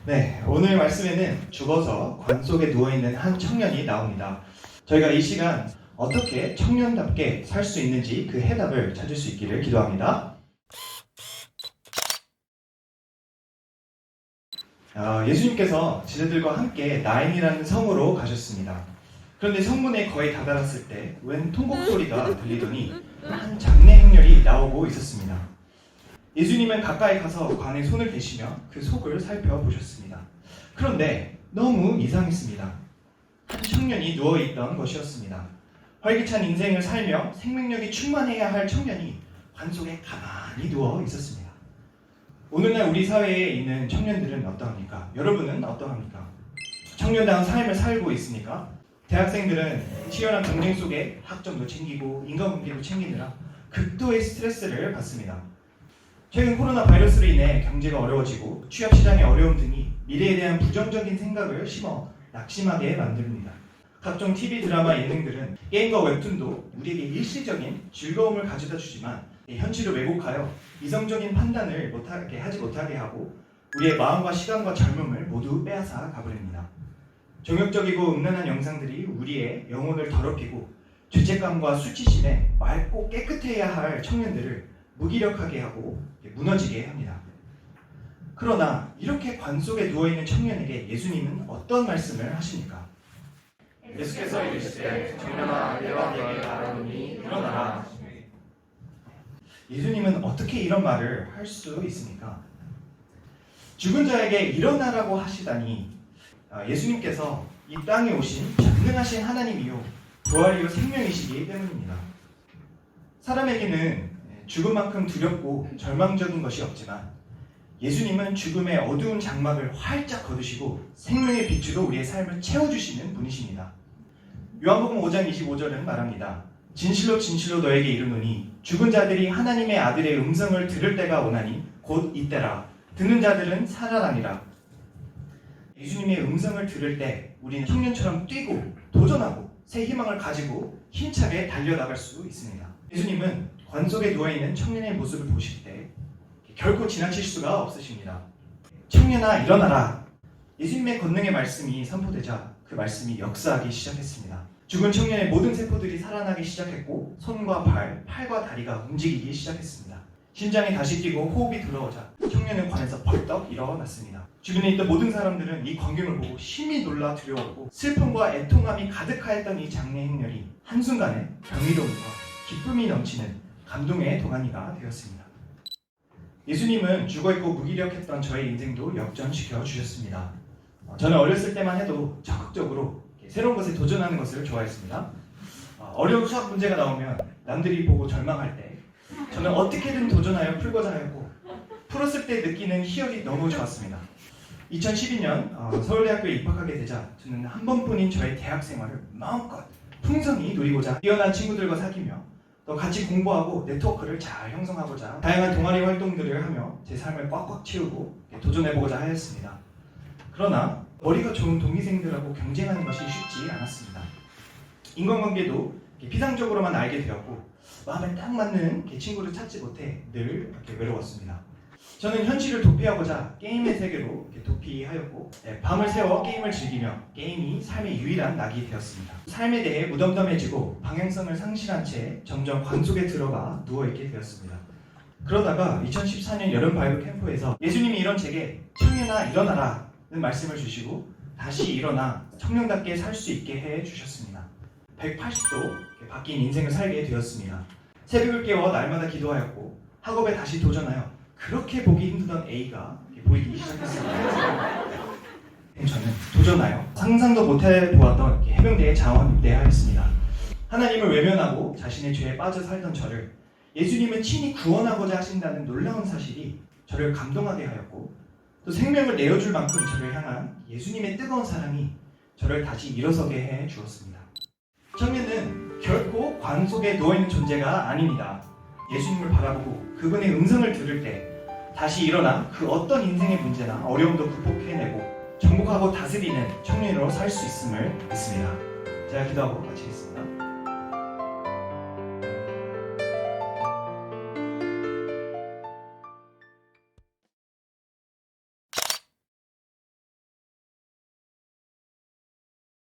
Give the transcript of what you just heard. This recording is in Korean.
네, 오늘 말씀에는 죽어서 관 속에 누워있는 한 청년이 나옵니다. 저희가 이 시간 어떻게 청년답게 살 수 있는지 그 해답을 찾을 수 있기를 기도합니다. 예수님께서 제자들과 함께 나인이라는 성으로 가셨습니다. 그런데 성문에 거의 다다랐을 때 웬 통곡 소리가 들리더니 한 장례 행렬이 나오고 있었습니다. 예수님은 가까이 가서 관에 손을 대시며 그 속을 살펴보셨습니다. 그런데 너무 이상했습니다. 한 청년이 누워있던 것이었습니다. 활기찬 인생을 살며 생명력이 충만해야 할 청년이 관 속에 가만히 누워 있었습니다. 오늘날 우리 사회에 있는 청년들은 어떠합니까? 여러분은 어떠합니까? 청년다운 삶을 살고 있습니까? 대학생들은 치열한 경쟁 속에 학점도 챙기고 인간관계도 챙기느라 극도의 스트레스를 받습니다. 최근 코로나 바이러스로 인해 경제가 어려워지고 취업 시장의 어려움 등이 미래에 대한 부정적인 생각을 심어 낙심하게 만듭니다. 각종 TV 드라마 예능들은 게임과 웹툰도 우리에게 일시적인 즐거움을 가져다 주지만 현실을 왜곡하여 이성적인 판단을 하지 못하게 하고 우리의 마음과 시간과 젊음을 모두 빼앗아 가버립니다. 정욕적이고 음란한 영상들이 우리의 영혼을 더럽히고 죄책감과 수치심에 맑고 깨끗해야 할 청년들을 무기력하게 하고 무너지게 합니다. 그러나 이렇게 관 속에 누워있는 청년에게 예수님은 어떤 말씀을 하십니까? 예수께서 이르시되 청년아 내가 너에게 말하노니 일어나라. 예수님은 어떻게 이런 말을 할 수 있습니까? 죽은 자에게 일어나라고 하시다니 예수님께서 이 땅에 오신 전능하신 하나님이요 부활이요 생명이시기 때문입니다. 사람에게는 죽음만큼 두렵고 절망적인 것이 없지만 예수님은 죽음의 어두운 장막을 활짝 거두시고 생명의 빛으로 우리의 삶을 채워주시는 분이십니다. 요한복음 5장 25절은 말합니다. 진실로 진실로 너에게 이르노니 죽은 자들이 하나님의 아들의 음성을 들을 때가 오나니 곧 이때라. 듣는 자들은 살아나니라. 예수님의 음성을 들을 때 우리는 청년처럼 뛰고 도전하고 새 희망을 가지고 힘차게 달려나갈 수 있습니다. 예수님은 관 속에 누워있는 청년의 모습을 보실 때 결코 지나칠 수가 없으십니다. 청년아 일어나라. 예수님의 권능의 말씀이 선포되자 그 말씀이 역사하기 시작했습니다. 죽은 청년의 모든 세포들이 살아나기 시작했고 손과 발, 팔과 다리가 움직이기 시작했습니다. 심장이 다시 뛰고 호흡이 들어오자 청년은 관에서 벌떡 일어났습니다. 주변에 있던 모든 사람들은 이 광경을 보고 심히 놀라 두려웠고 슬픔과 애통함이 가득하였던 이 장례 행렬이 한순간에 경이로움과 기쁨이 넘치는 감동의 동안이가 되었습니다. 예수님은 죽어있고 무기력했던 저의 인생도 역전시켜 주셨습니다. 저는 어렸을 때만 해도 적극적으로 새로운 것에 도전하는 것을 좋아했습니다. 어려운 수학 문제가 나오면 남들이 보고 절망할 때 저는 어떻게든 도전하여 풀고자 하였고 풀었을 때 느끼는 희열이 너무 좋았습니다. 2012년 서울대학교에 입학하게 되자 저는 한 번뿐인 저의 대학 생활을 마음껏 풍성히 누리고자 뛰어난 친구들과 사귀며 또 같이 공부하고 네트워크를 잘 형성하고자 다양한 동아리 활동들을 하며 제 삶을 꽉꽉 채우고 도전해보고자 하였습니다. 그러나 머리가 좋은 동기생들하고 경쟁하는 것이 쉽지 않았습니다. 인간관계도 피상적으로만 알게 되었고 마음에 딱 맞는 친구를 찾지 못해 늘 외로웠습니다. 저는 현실을 도피하고자 게임의 세계로 도피하였고 밤을 새워 게임을 즐기며 게임이 삶의 유일한 낙이 되었습니다. 삶에 대해 무덤덤해지고 방향성을 상실한 채 점점 관 속에 들어가 누워있게 되었습니다. 그러다가 2014년 여름 바이블 캠프에서 예수님이 이런 제게 청년아 일어나라 는 말씀을 주시고 다시 일어나 청년답게 살 수 있게 해 주셨습니다. 180도 바뀐 인생을 살게 되었습니다. 새벽을 깨워 날마다 기도하였고 학업에 다시 도전하여 그렇게 보기 힘들던 A가 보이기 시작했습니다. 저는 도전하여 상상도 못해 보았던 해병대에 자원 입대하였습니다. 하나님을 외면하고 자신의 죄에 빠져 살던 저를 예수님은 친히 구원하고자 하신다는 놀라운 사실이 저를 감동하게 하였고 또 생명을 내어줄 만큼 저를 향한 예수님의 뜨거운 사랑이 저를 다시 일어서게 해 주었습니다. 청년은 결코 관 속에 누워있는 존재가 아닙니다. 예수님을 바라보고 그분의 음성을 들을 때 다시 일어나 그 어떤 인생의 문제나 어려움도 극복해내고 정복하고 다스리는 청년으로 살 수 있음을 믿습니다. 제가 기도하고 마치겠습니다.